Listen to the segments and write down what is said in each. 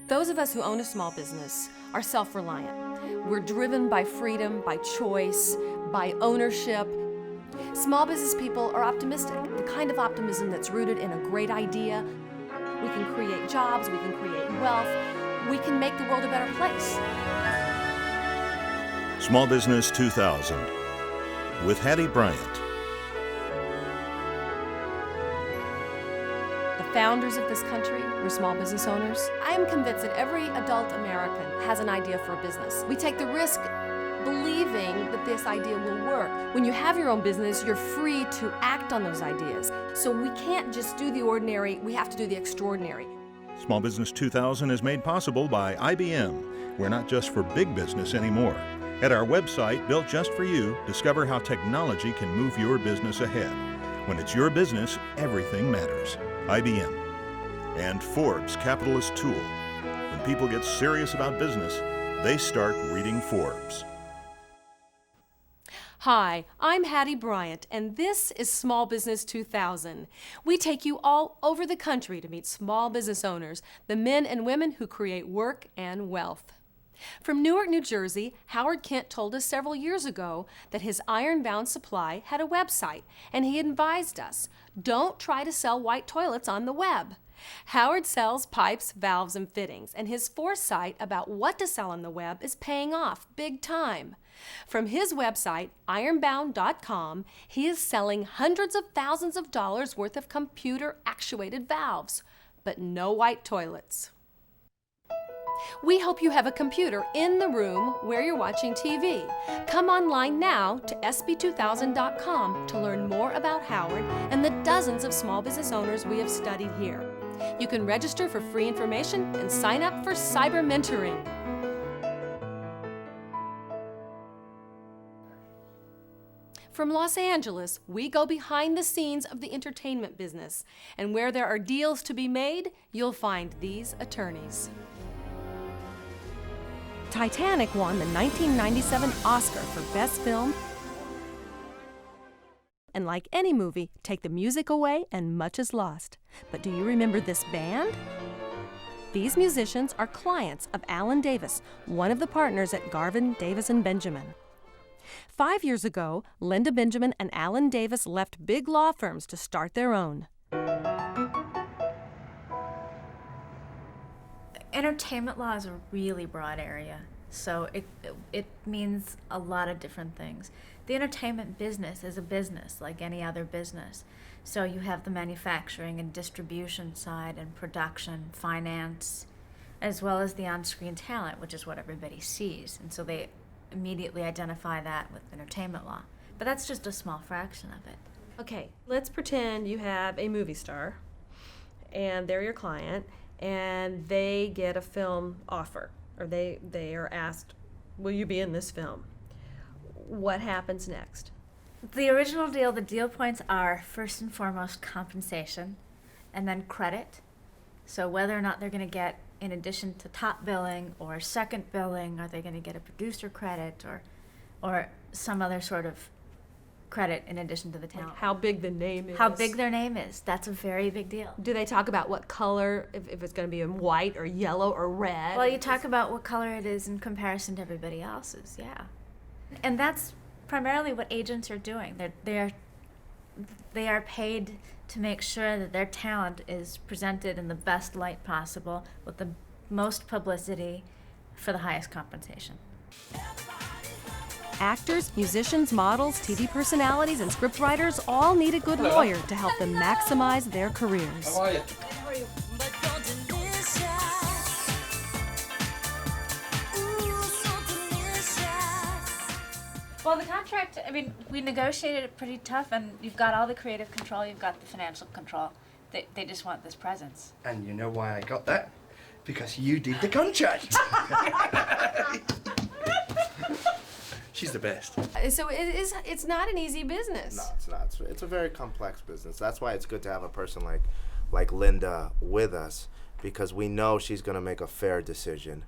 Those of us who own a small business are self-reliant. We're driven by freedom, by choice, by ownership. Small business people are optimistic, the kind of optimism that's rooted in a great idea. We can create jobs, we can create wealth, we can make the world a better place. Small Business 2000 with Hattie Bryant. The founders of this country were small business owners. I am convinced that every adult American has an idea for a business. We take the risk believing that this idea will work. When you have your own business, you're free to act on those ideas. So we can't just do the ordinary, we have to do the extraordinary. Small Business 2000 is made possible by IBM. We're not just for big business anymore. At our website, built just for you, discover how technology can move your business ahead. When it's your business, everything matters. IBM. And Forbes Capitalist Tool. When people get serious about business, they start reading Forbes. Hi, I'm Hattie Bryant, and this is Small Business 2000. We take you all over the country to meet small business owners, the men and women who create work and wealth. From Newark, New Jersey, Howard Kent told us several years ago that his Ironbound Supply had a website, and he advised us, don't try to sell white toilets on the web. Howard sells pipes, valves, and fittings, and his foresight about what to sell on the web is paying off big time. From his website, ironbound.com, he is selling hundreds of thousands of dollars worth of computer-actuated valves, but no white toilets. We hope you have a computer in the room where you're watching TV. Come online now to sb2000.com to learn more about Howard and the dozens of small business owners we have studied here. You can register for free information and sign up for cyber mentoring. From Los Angeles, we go behind the scenes of the entertainment business, and where there are deals to be made, you'll find these attorneys. Titanic won the 1997 Oscar for Best Film, and like any movie, take the music away and much is lost. But do you remember this band? These musicians are clients of Alan Davis, one of the partners at Garvin, Davis & Benjamin. 5 years ago, Linda Benjamin and Alan Davis left big law firms to start their own. Entertainment law is a really broad area, so it means a lot of different things. The entertainment business is a business like any other business. So you have the manufacturing and distribution side and production, finance, as well as the on-screen talent, which is what everybody sees. And so they immediately identify that with entertainment law. But that's just a small fraction of it. Okay, let's pretend you have a movie star, and they're your client, and they get a film offer, or they are asked, will you be in this film? What happens next? The original deal, the deal points are first and foremost compensation, and then credit. So whether or not they're going to get, in addition to top billing or second billing, are they going to get a producer credit or some other sort of credit in addition to the talent? Like how big the name is. How big their name is. That's a very big deal. Do they talk about what color, if it's going to be in white or yellow or red? Well, you talk about what color it is in comparison to everybody else's, yeah. And that's primarily what agents are doing. They are paid to make sure that their talent is presented in the best light possible with the most publicity for the highest compensation. Actors, musicians, models, TV personalities, and scriptwriters all need a good lawyer to help them maximize their careers. How are you? Well, the contract, I mean, we negotiated it pretty tough, and you've got all the creative control, you've got the financial control. They just want this presence. And you know why I got that? Because you did the contract. She's the best. So it's not an easy business. No, it's not. It's a very complex business. That's why it's good to have a person like Linda with us, because we know she's going to make a fair decision.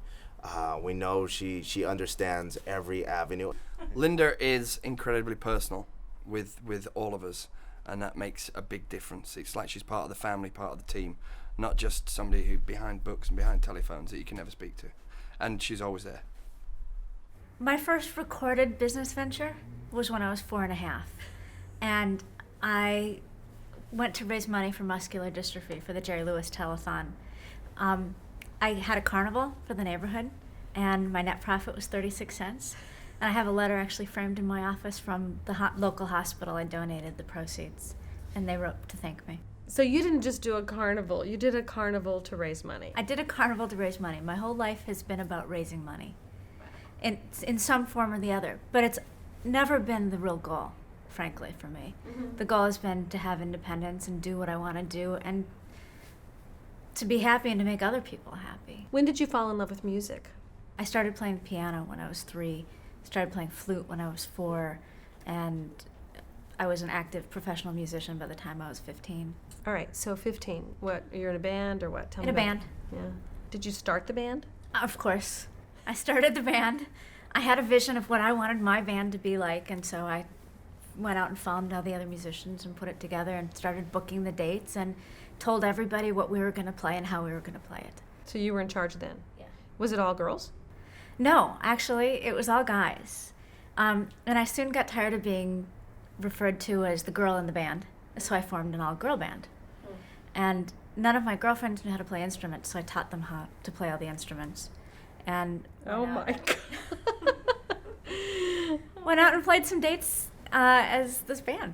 We know she understands every avenue. Linda is incredibly personal with all of us, and that makes a big difference. It's like she's part of the family, part of the team, not just somebody who behind books and behind telephones that you can never speak to. And she's always there. My first recorded business venture was when I was 4.5. And I went to raise money for muscular dystrophy for the Jerry Lewis Telethon. I had a carnival for the neighborhood, and my net profit was 36 cents. And I have a letter actually framed in my office from the local hospital. I donated the proceeds, and they wrote to thank me. So you didn't just do a carnival, you did a carnival to raise money. I did a carnival to raise money. My whole life has been about raising money in some form or the other, but it's never been the real goal, frankly, for me. The goal has been to have independence and do what I want to do and to be happy and to make other people happy. When did you fall in love with music? I started playing the piano when I was 3, started playing flute when I was 4, and I was an active professional musician by the time I was 15. All right, so 15. What, you're in a band or what? Tell In me a about band. it. Yeah. Did you start the band? Of course. I started the band. I had a vision of what I wanted my band to be like, and so I went out and found all the other musicians and put it together and started booking the dates and told everybody what we were going to play and how we were going to play it. So you were in charge then? Yeah. Was it all girls? No, actually, it was all guys. And I soon got tired of being referred to as the girl in the band, so I formed an all-girl band. And none of my girlfriends knew how to play instruments, so I taught them how to play all the instruments. And Oh my God. went out and played some dates as this band.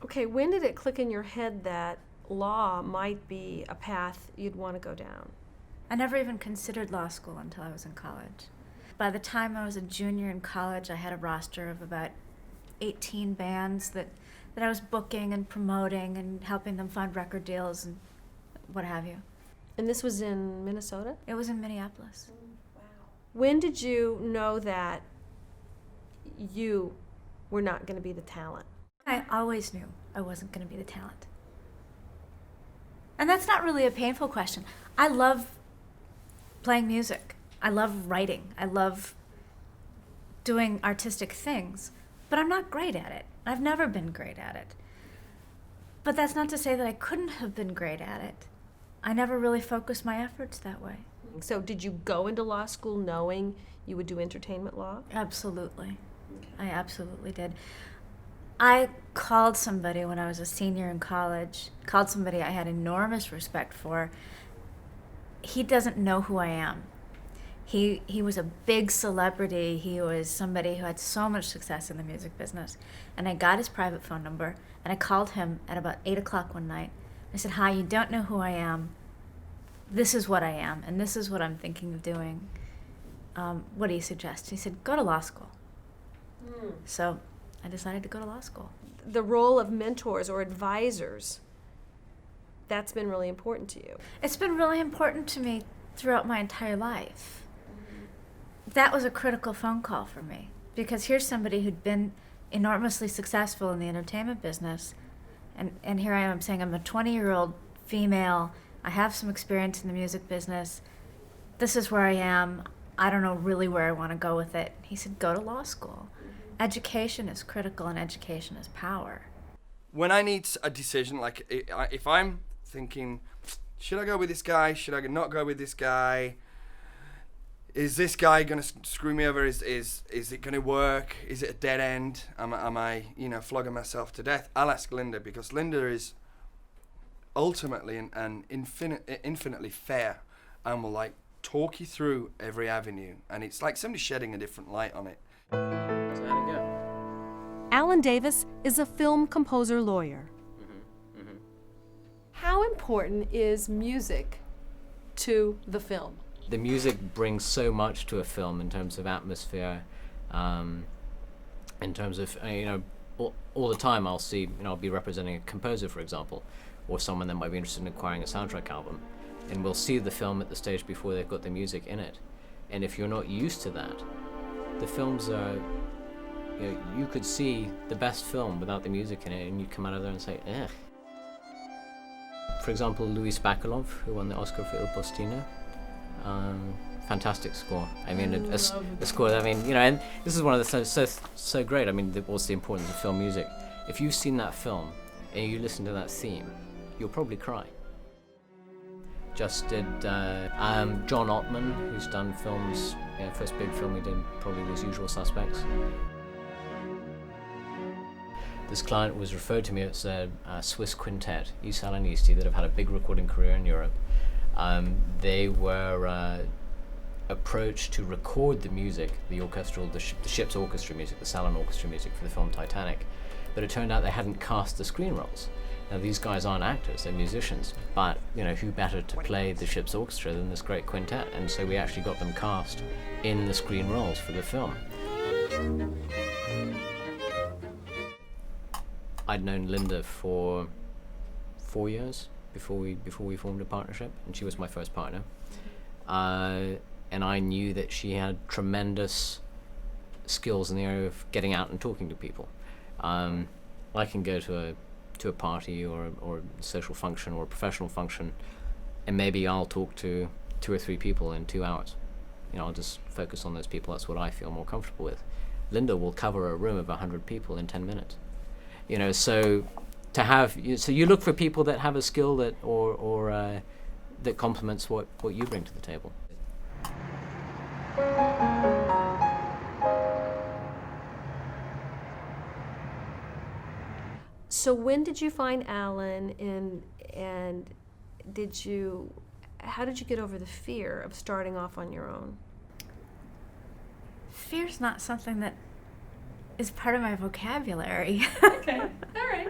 Okay, when did it click in your head that law might be a path you'd want to go down? I never even considered law school until I was in college. By the time I was a junior in college, I had a roster of about 18 bands that I was booking and promoting and helping them find record deals and what have you. And this was in Minnesota? It was in Minneapolis. When did you know that you were not going to be the talent? I always knew I wasn't going to be the talent. And that's not really a painful question. I love playing music. I love writing. I love doing artistic things, but I'm not great at it. I've never been great at it. But that's not to say that I couldn't have been great at it. I never really focused my efforts that way. So did you go into law school knowing you would do entertainment law? Absolutely. I absolutely did. I called somebody when I was a senior in college, called somebody I had enormous respect for. He doesn't know who I am. He was a big celebrity. He was somebody who had so much success in the music business. And I got his private phone number, and I called him at about 8 o'clock one night. I said, "Hi, you don't know who I am. This is what I am, and this is what I'm thinking of doing. What do you suggest?" He said, "Go to law school." So I decided to go to law school. The role of mentors or advisors, that's been really important to you. It's been really important to me throughout my entire life. That was a critical phone call for me, because here's somebody who'd been enormously successful in the entertainment business, and here I am saying I'm a 20-year-old female, I have some experience in the music business, this is where I am, I don't know really where I want to go with it. He said, go to law school. Education is critical, and education is power. When I need a decision, like if I'm thinking, should I go with this guy? Should I not go with this guy? Is this guy going to screw me over? Is it going to work? Is it a dead end? Am I flogging myself to death? I'll ask Linda, because Linda is ultimately and infinitely fair, and will talk you through every avenue, and it's like somebody shedding a different light on it. So there you go. Alan Davis is a film composer lawyer. How important is music to the film? The music brings so much to a film in terms of atmosphere, in terms of, all the time I'll see, I'll be representing a composer, for example, or someone that might be interested in acquiring a soundtrack album, and we'll see the film at the stage before they've got the music in it. And if you're not used to that, the films are, you could see the best film without the music in it, and you come out of there and say, ugh. For example, Louis Bacalov, who won the Oscar for Il Postino. Fantastic score. I mean, a score. And this is one of the so great. I mean, what's the importance of film music? If you've seen that film and you listen to that theme, you'll probably cry. just did John Ottman, who's done films. First big film we did probably was Usual Suspects. This client was referred to me as a Swiss quintet, East Sal and Eastie, that have had a big recording career in Europe. They were approached to record the music, the orchestral, the ship's orchestra music, the Salon orchestra music for the film Titanic, but it turned out they hadn't cast the screen rolls. Now these guys aren't actors, they're musicians, but who better to play the ship's orchestra than this great quintet? And so we actually got them cast in the screen rolls for the film. I'd known Linda for 4 years before we formed a partnership, and she was my first partner. And I knew that she had tremendous skills in the area of getting out and talking to people. I can go to a party or a social function or a professional function, and maybe I'll talk to 2 or 3 people in 2 hours. I'll just focus on those people. That's what I feel more comfortable with. Linda will cover a room of 100 people in 10 minutes. So to have, so you look for people that have a skill that or that complements what you bring to the table. So when did you find Alan, and how did you get over the fear of starting off on your own? Fear's not something that is part of my vocabulary. Okay, all right.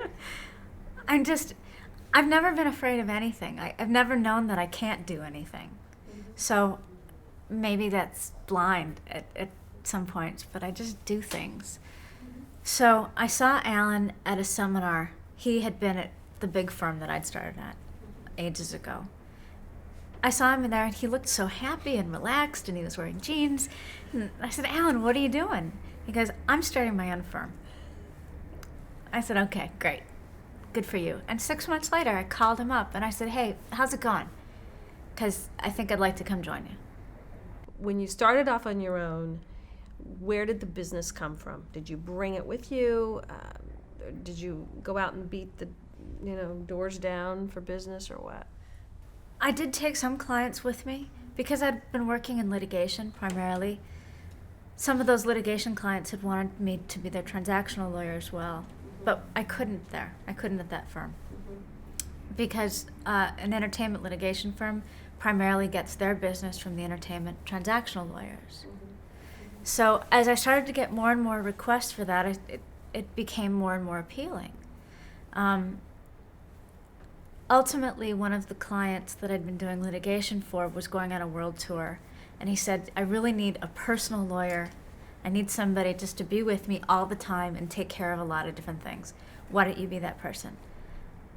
I've never been afraid of anything. I've never known that I can't do anything. Mm-hmm. So maybe that's blind at some points, but I just do things. Mm-hmm. So I saw Alan at a seminar. He had been at the big firm that I'd started at ages ago. I saw him in there, and he looked so happy and relaxed, and he was wearing jeans. And I said, Alan, what are you doing? He goes, I'm starting my own firm. I said, okay, great. Good for you. And 6 months later, I called him up, and I said, hey, how's it going? Because I think I'd like to come join you. When you started off on your own, where did the business come from? Did you bring it with you? Did you go out and beat the doors down for business, or what? I did take some clients with me because I'd been working in litigation primarily. Some of those litigation clients had wanted me to be their transactional lawyer as well, but I couldn't there. I couldn't at that firm because an entertainment litigation firm primarily gets their business from the entertainment transactional lawyers. So as I started to get more and more requests for that, it became more and more appealing. Ultimately, one of the clients that I'd been doing litigation for was going on a world tour, and he said, I really need a personal lawyer. I need somebody just to be with me all the time and take care of a lot of different things. Why don't you be that person?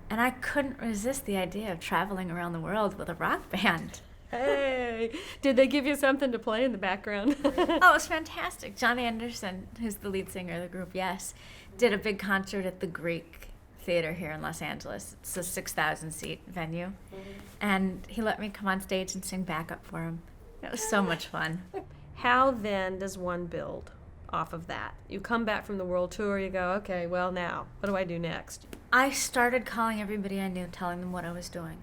And I couldn't resist the idea of traveling around the world with a rock band. Hey, did they give you something to play in the background? Oh, it was fantastic. John Anderson, who's the lead singer of the group, yes, did a big concert at the Greek Theater here in Los Angeles. It's a 6,000 seat venue. And he let me come on stage and sing backup for him. It was so much fun. How then does one build off of that? You come back from the world tour, you go, okay, well now, what do I do next? I started calling everybody I knew, telling them what I was doing.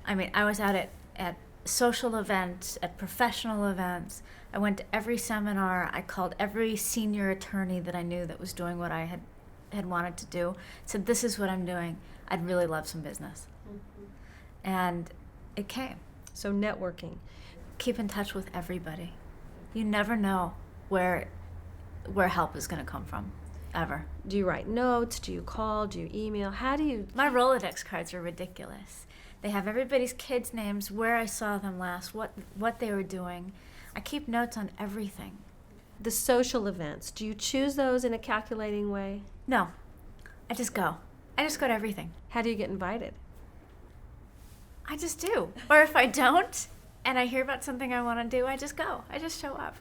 I mean, I was out at social events, at professional events. I went to every seminar. I called every senior attorney that I knew that was doing what I had wanted to do. Said, this is what I'm doing. I'd really love some business. And it came. So networking. Keep in touch with everybody. You never know where help is going to come from, ever. Do you write notes? Do you call? Do you email? How do you... My Rolodex cards are ridiculous. They have everybody's kids' names, where I saw them last, what they were doing. I keep notes on everything. The social events, do you choose those in a calculating way? No. I just go. I just go to everything. How do you get invited? I just do. Or if I don't, and I hear about something I want to do, I just go. I just show up.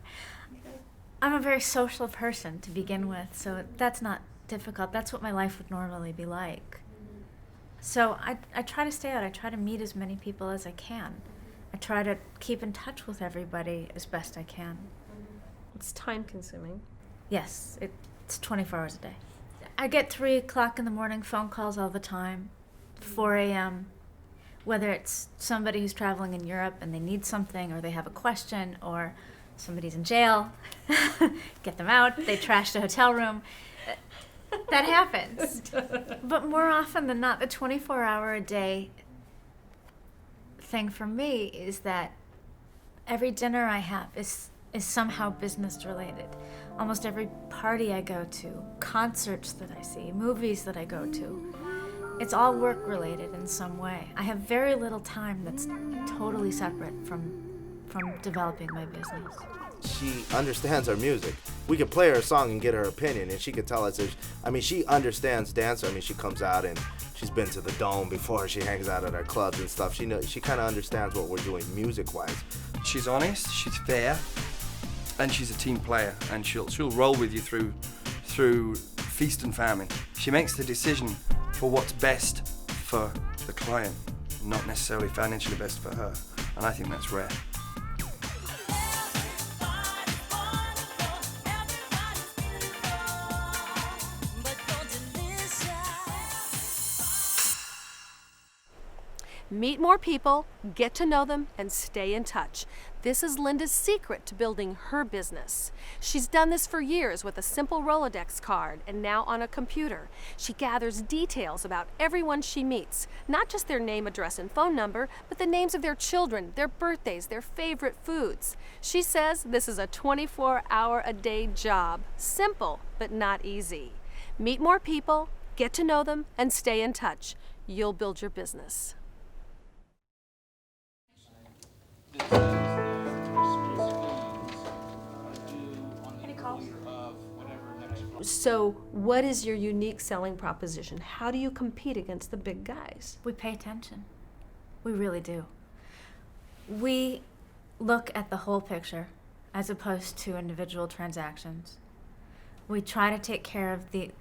Okay. I'm a very social person to begin with, so that's not difficult. That's what my life would normally be like. So I try to stay out. I try to meet as many people as I can. I try to keep in touch with everybody as best I can. It's time consuming. Yes, it's 24 hours a day. I get 3 o'clock in the morning phone calls all the time, 4 a.m. Whether it's somebody who's traveling in Europe and they need something, or they have a question, or somebody's in jail, get them out, they trashed a hotel room. That happens. But more often than not, the 24-hour-a-day thing for me is that every dinner I have is somehow business related. Almost every party I go to, concerts that I see, movies that I go to, it's all work related in some way. I have very little time that's totally separate from developing my business. She understands our music. We could play her a song and get her opinion, and she could tell us she understands dance. She comes out and she's been to the Dome before. She hangs out at our clubs and stuff. She kind of understands what we're doing music-wise. She's honest, she's fair, and she's a team player, and she'll roll with you through feast and famine. She makes the decision for what's best for the client, not necessarily financially best for her, and I think that's rare. Meet more people, get to know them, and stay in touch. This is Linda's secret to building her business. She's done this for years with a simple Rolodex card and now on a computer. She gathers details about everyone she meets, not just their name, address, and phone number, but the names of their children, their birthdays, their favorite foods. She says this is a 24-hour-a-day job. Simple, but not easy. Meet more people, get to know them, and stay in touch. You'll build your business. So what is your unique selling proposition? How do you compete against the big guys? We pay attention. We really do. We look at the whole picture as opposed to individual transactions. We try to take care of the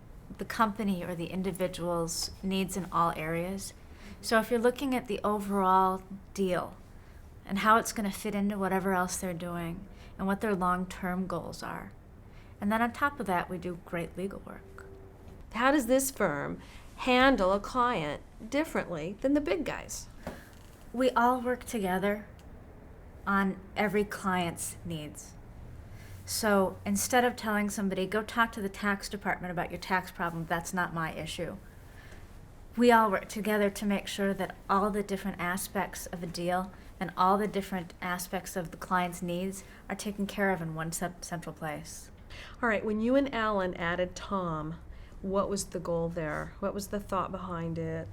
company or the individual's needs in all areas. So if you're looking at the overall deal and how it's going to fit into whatever else they're doing and what their long-term goals are. And then on top of that, we do great legal work. How does this firm handle a client differently than the big guys? We all work together on every client's needs. So instead of telling somebody, go talk to the tax department about your tax problem, that's not my issue. We all work together to make sure that all the different aspects of a deal and all the different aspects of the client's needs are taken care of in one central place. All right, when you and Alan added Tom, what was the goal there? What was the thought behind it?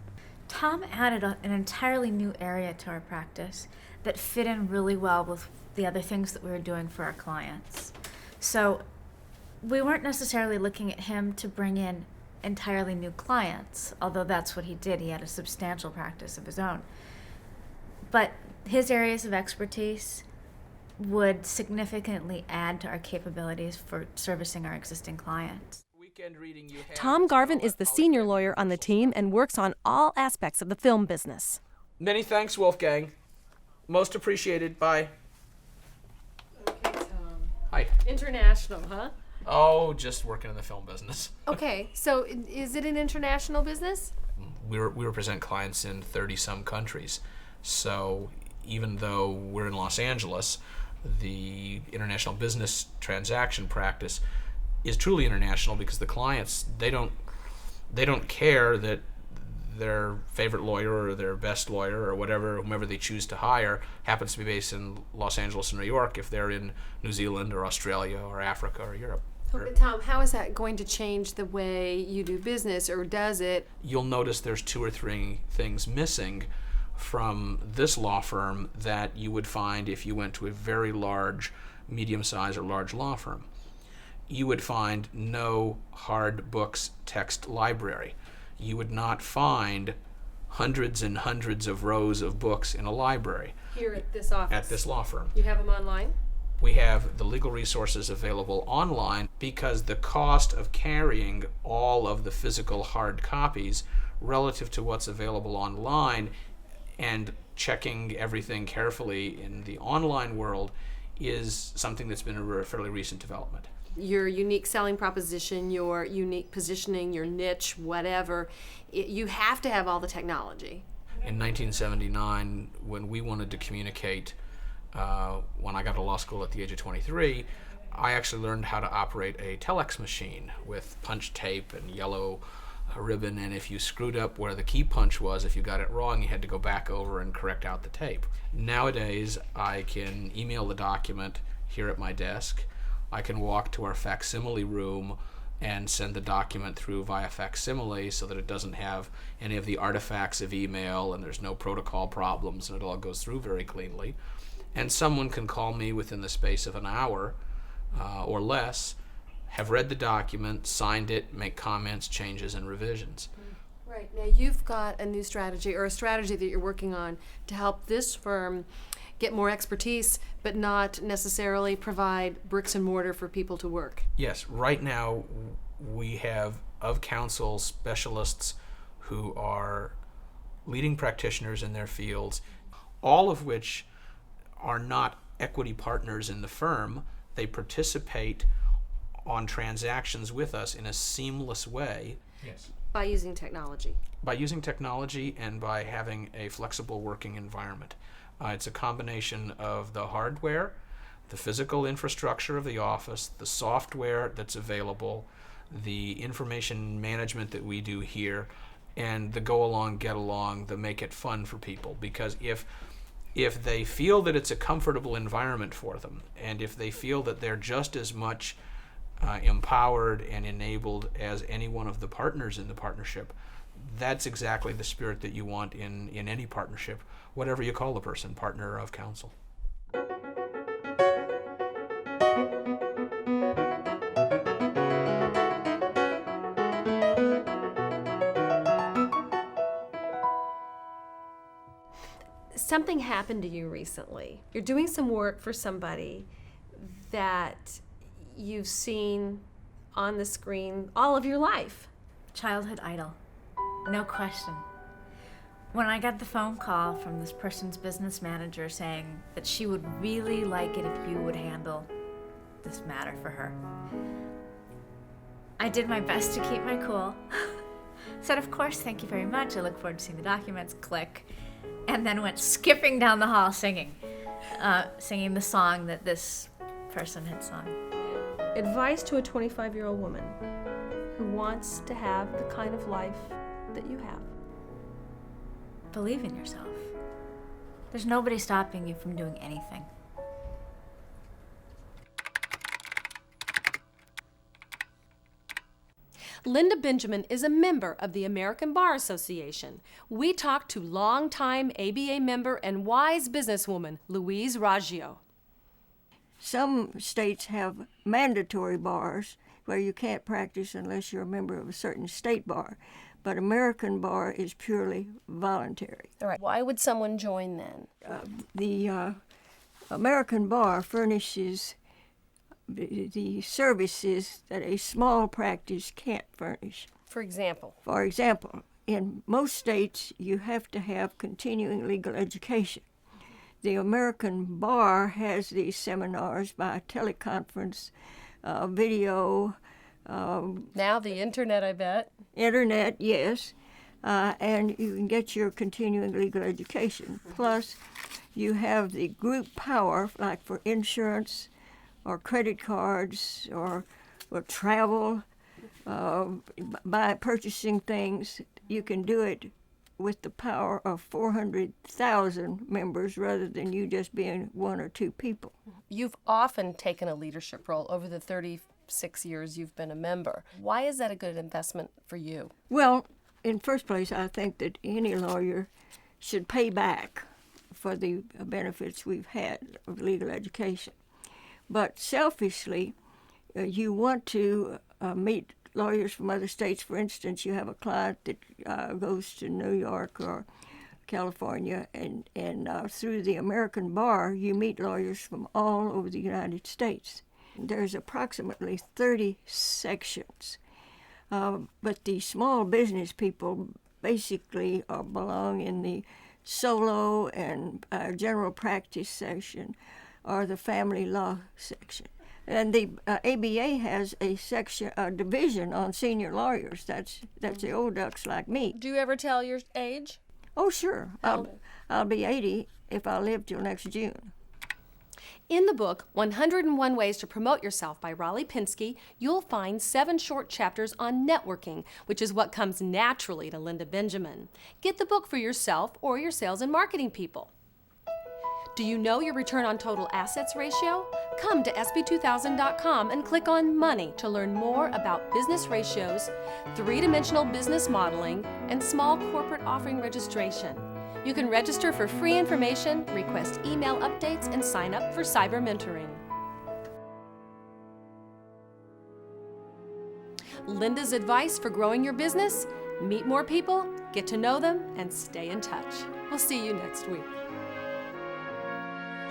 Tom added an entirely new area to our practice that fit in really well with the other things that we were doing for our clients. So we weren't necessarily looking at him to bring in entirely new clients, although that's what he did. He had a substantial practice of his own. But his areas of expertise would significantly add to our capabilities for servicing our existing clients. Tom Garvin is the senior lawyer on the team and works on all aspects of the film business. Many thanks, Wolfgang. Most appreciated. Bye. Okay, Tom. Hi. International, huh? Oh, just working in the film business. Okay, so is it an international business? We represent clients in 30-some countries. So even though we're in Los Angeles, the international business transaction practice is truly international because the clients, they don't care that their favorite lawyer or their best lawyer or whomever they choose to hire happens to be based in Los Angeles and New York if they're in New Zealand or Australia or Africa or Europe. Okay, Tom, how is that going to change the way you do business, or does it? You'll notice there's 2 or 3 things missing from this law firm that you would find if you went to a very large, medium-sized or large law firm. You would find no hard books text library. You would not find hundreds and hundreds of rows of books in a library. Here at this office? At this law firm. You have them online? We have the legal resources available online because the cost of carrying all of the physical hard copies relative to what's available online and checking everything carefully in the online world is something that's been a fairly recent development. Your unique selling proposition, your unique positioning, your niche, whatever, you have to have all the technology. in 1979, when we wanted to communicate, when I got to law school at the age of 23, I actually learned how to operate a telex machine with punch tape and yellow ribbon, and if you screwed up where the key punch was, if you got it wrong, you had to go back over and correct out the tape. Nowadays, I can email the document here at my desk. I can walk to our facsimile room and send the document through via facsimile so that it doesn't have any of the artifacts of email and there's no protocol problems and it all goes through very cleanly. And someone can call me within the space of an hour or less, have read the document, signed it, make comments, changes, and revisions. Right. Now you've got a new strategy, or a strategy that you're working on to help this firm get more expertise, but not necessarily provide bricks and mortar for people to work. Yes, right now we have of counsel specialists who are leading practitioners in their fields, all of which are not equity partners in the firm. They participate on transactions with us in a seamless way. Yes. By using technology. By using technology and by having a flexible working environment. It's a combination of the hardware, the physical infrastructure of the office, the software that's available, the information management that we do here, and the go along, get along, the make it fun for people. Because if they feel that it's a comfortable environment for them, and if they feel that they're just as much empowered and enabled as any one of the partners in the partnership, that's exactly the spirit that you want in any partnership, whatever you call the person, partner of counsel. Something happened to you recently. You're doing some work for somebody that you've seen on the screen all of your life. Childhood idol, no question. When I got the phone call from this person's business manager saying that she would really like it if you would handle this matter for her, I did my best to keep my cool. Said, of course, thank you very much. I look forward to seeing the documents. Click. And then went skipping down the hall singing the song that this person had sung. Advice to a 25-year-old woman who wants to have the kind of life that you have. Believe in yourself. There's nobody stopping you from doing anything. Linda Benjamin is a member of the American Bar Association. We talked to longtime ABA member and wise businesswoman Louise Raggio. Some states have mandatory bars where you can't practice unless you're a member of a certain state bar, but American Bar is purely voluntary. All right. Why would someone join then? The American Bar furnishes the services that a small practice can't furnish. For example? For example, in most states, you have to have continuing legal education. The American Bar has these seminars by teleconference, video. Now the internet, I bet. Internet, yes. And you can get your continuing legal education. Plus, you have the group power, like for insurance, or credit cards, or travel, by purchasing things. You can do it with the power of 400,000 members rather than you just being one or two people. You've often taken a leadership role over the 36 years you've been a member. Why is that a good investment for you? Well, in first place, I think that any lawyer should pay back for the benefits we've had of legal education. But selfishly, you want to meet lawyers from other states. For instance, you have a client that goes to New York or California, and through the American Bar, you meet lawyers from all over the United States. There's approximately 30 sections, but the small business people basically belong in the solo and general practice section, or the family law section. And the ABA has a section, a division on senior lawyers. That's the old ducks like me. Do you ever tell your age? Oh, sure. I'll be 80 if I live till next June. In the book, 101 Ways to Promote Yourself by Raleigh Pinsky, you'll find 7 short chapters on networking, which is what comes naturally to Linda Benjamin. Get the book for yourself or your sales and marketing people. Do you know your return on total assets ratio? Come to sb2000.com and click on Money to learn more about business ratios, 3-dimensional business modeling, and small corporate offering registration. You can register for free information, request email updates, and sign up for cyber mentoring. Linda's advice for growing your business: meet more people, get to know them, and stay in touch. We'll see you next week.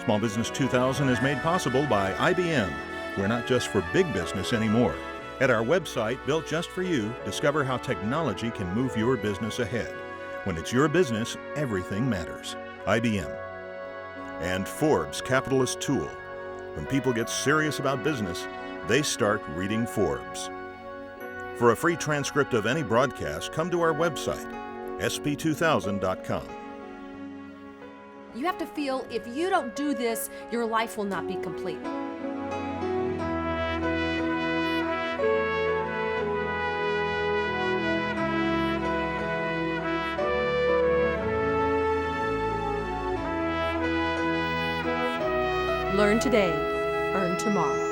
Small Business 2000 is made possible by IBM. We're not just for big business anymore. At our website, Built Just For You, discover how technology can move your business ahead. When it's your business, everything matters. IBM. And Forbes Capitalist Tool. When people get serious about business, they start reading Forbes. For a free transcript of any broadcast, come to our website, sp2000.com. You have to feel if you don't do this, your life will not be complete. Learn today, earn tomorrow.